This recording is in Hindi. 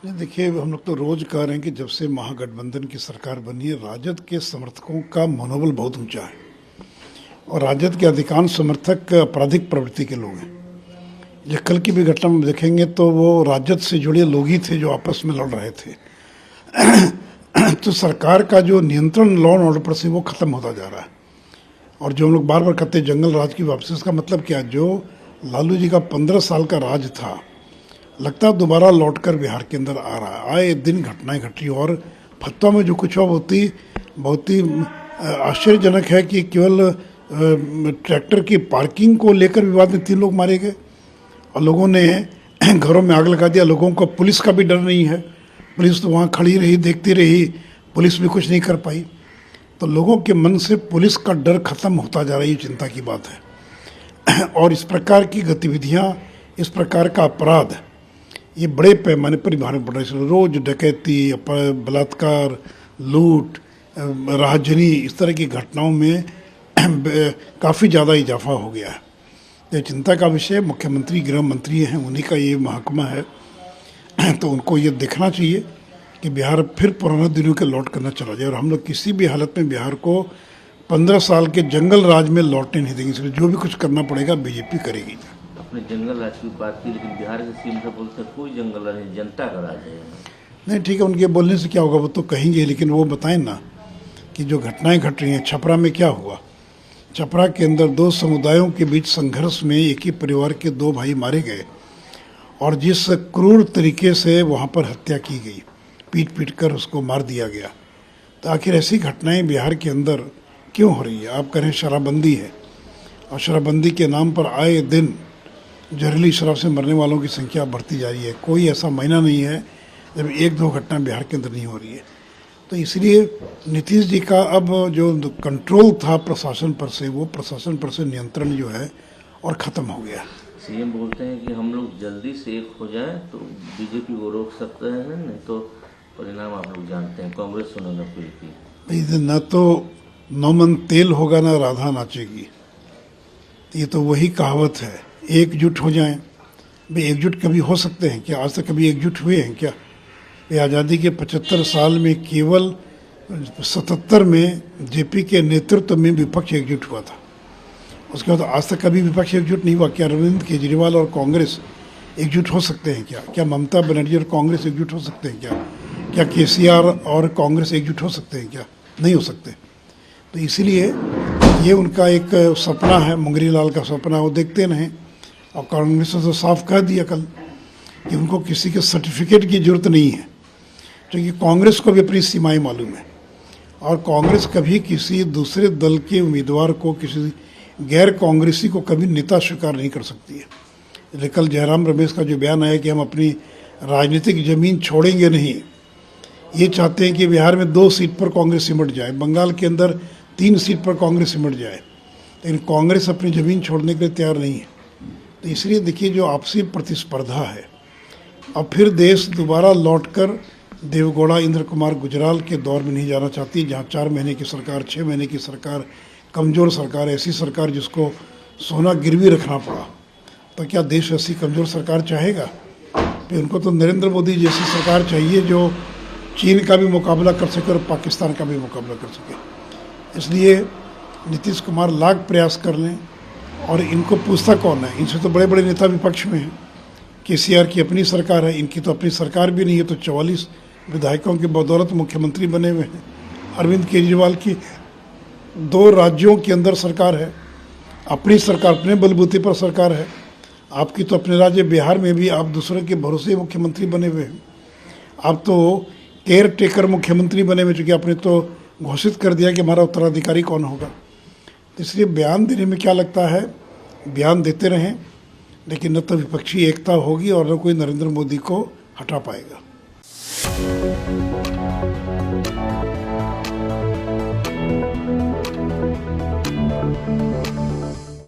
नहीं, देखिए हम लोग तो रोज कह रहे हैं कि जब से महागठबंधन की सरकार बनी है राजद के समर्थकों का मनोबल बहुत ऊंचा है और राजद के अधिकांश समर्थक आपराधिक प्रवृत्ति के लोग हैं। ये कल की भी घटना में देखेंगे तो वो राजद से जुड़े लोग ही थे जो आपस में लड़ रहे थे। तो सरकार का जो नियंत्रण लॉ एंड ऑर्डर पर से वो खत्म होता जा रहा है। और जो हम लोग बार बार कहते हैं जंगल राज की वापसी, इसका मतलब क्या, जो लालू जी का 15 साल का राज था लगता है दोबारा लौटकर बिहार के अंदर आ रहा है। आए दिन घटनाएं घट रही और फतवा में जो कुछ हुआ बहुत ही आश्चर्यजनक है कि केवल ट्रैक्टर की पार्किंग को लेकर विवाद में 3 लोग मारे गए और लोगों ने घरों में आग लगा दिया। लोगों को पुलिस का भी डर नहीं है, पुलिस तो वहाँ खड़ी रही, देखती रही, पुलिस भी कुछ नहीं कर पाई। तो लोगों के मन से पुलिस का डर खत्म होता जा रहा है, ये चिंता की बात है। और इस प्रकार की गतिविधियाँ, इस प्रकार का अपराध ये बड़े पैमाने पर बिहार में बढ़ रहे हैं। रोज डकैती, बलात्कार, लूट, राहजनी, इस तरह की घटनाओं में काफ़ी ज़्यादा इजाफा हो गया है। ये चिंता का विषय, मुख्यमंत्री गृह मंत्री हैं, उन्हीं का ये महकमा है। तो उनको ये देखना चाहिए कि बिहार फिर पुराने दिनों के लौट करना चला जाए और हम लोग किसी भी हालत में बिहार को 15 साल के जंगल राज में लौटने नहीं देंगे। इसलिए जो भी कुछ करना पड़ेगा बीजेपी करेगी। अपने जंगल राज की बात की, लेकिन बिहार के सीएम से बोलते कोई जंगल राज नहीं, जनता का राज है। नहीं ठीक है, उनके बोलने से क्या होगा, वो तो कहेंगे, लेकिन वो बताएं ना कि जो घटनाएं घट रही हैं। छपरा में क्या हुआ, छपरा के अंदर 2 समुदायों के बीच संघर्ष में एक ही परिवार के 2 भाई मारे गए और जिस क्रूर तरीके से वहाँ पर हत्या की गई, पीट पीट कर उसको मार दिया गया। तो आखिर ऐसी घटनाएं बिहार के अंदर क्यों हो रही है? आप करें शराबबंदी है और शराबबंदी के नाम पर आए दिन जहरीली शराब से मरने वालों की संख्या बढ़ती जा रही है। कोई ऐसा महीना नहीं है जब 1-2 घटना बिहार के अंदर नहीं हो रही है। तो इसलिए नीतीश जी का अब जो कंट्रोल था प्रशासन पर से, वो प्रशासन पर से नियंत्रण जो है और ख़त्म हो गया। सीएम बोलते हैं कि हम लोग जल्दी से एक हो जाए तो बीजेपी को रोक सकते हैं, नहीं तो परिणाम आप लोग जानते हैं। कांग्रेस से उन्होंने अपील की, न तो 9 मन तेल होगा ना राधा नाचेगी। ये तो वही कहावत है, एकजुट हो जाएं। भाई एकजुट कभी हो सकते हैं क्या? आज तक कभी एकजुट हुए हैं क्या? ये आज़ादी के 75 साल में केवल 77 में जेपी के नेतृत्व में विपक्ष एकजुट हुआ था। उसके बाद आज तक कभी विपक्ष एकजुट नहीं हुआ। क्या अरविंद केजरीवाल और कांग्रेस एकजुट हो सकते हैं क्या? क्या ममता बनर्जी और कांग्रेस एकजुट हो सकते हैं क्या? क्या केसीआर और कांग्रेस एकजुट हो सकते हैं क्या? नहीं हो सकते। तो इसीलिए ये उनका एक सपना है, मुंगरी लाल का सपना, वो देखते रहें। और कांग्रेस ने तो साफ कह दिया कल कि उनको किसी के सर्टिफिकेट की जरूरत नहीं है, क्योंकि कांग्रेस को भी अपनी सीमाएं मालूम है और कांग्रेस कभी किसी दूसरे दल के उम्मीदवार को, किसी गैर कांग्रेसी को कभी नेता स्वीकार नहीं कर सकती है। कल जयराम रमेश का जो बयान आया कि हम अपनी राजनीतिक जमीन छोड़ेंगे नहीं, ये चाहते हैं कि बिहार में 2 सीट पर कांग्रेस सिमट जाए, बंगाल के अंदर 3 सीट पर कांग्रेस सिमट जाए, लेकिन कांग्रेस अपनी ज़मीन छोड़ने के लिए तैयार नहीं है। तो इसलिए देखिए जो आपसी प्रतिस्पर्धा है, अब फिर देश दोबारा लौटकर देवगौड़ा इंद्र कुमार गुजराल के दौर में नहीं जाना चाहती, जहाँ 4 महीने की सरकार, 6 महीने की सरकार, कमज़ोर सरकार, ऐसी सरकार जिसको सोना गिरवी रखना पड़ा। तो क्या देश ऐसी कमज़ोर सरकार चाहेगा? फिर उनको तो नरेंद्र मोदी जैसी सरकार चाहिए जो चीन का भी मुकाबला कर सके और पाकिस्तान का भी मुकाबला कर सके। इसलिए नीतीश कुमार लाख प्रयास कर लें और इनको पूछता कौन है? इनसे तो बड़े बड़े नेता विपक्ष में हैं। केसीआर की अपनी सरकार है, इनकी तो अपनी सरकार भी नहीं है, तो 44 विधायकों की बदौलत मुख्यमंत्री बने हुए हैं। अरविंद केजरीवाल की 2 राज्यों के अंदर सरकार है, अपनी सरकार, अपने बलबूते पर सरकार है। आपकी तो अपने राज्य बिहार में भी आप दूसरे के भरोसे मुख्यमंत्री बने हुए हैं। आप तो केयर टेकर मुख्यमंत्री बने हुए, चूँकि आपने तो घोषित कर दिया कि हमारा उत्तराधिकारी कौन होगा। तो इसलिए बयान देने में क्या लगता है, बयान देते रहें, लेकिन न तो विपक्षी एकता होगी और न कोई नरेंद्र मोदी को हटा पाएगा।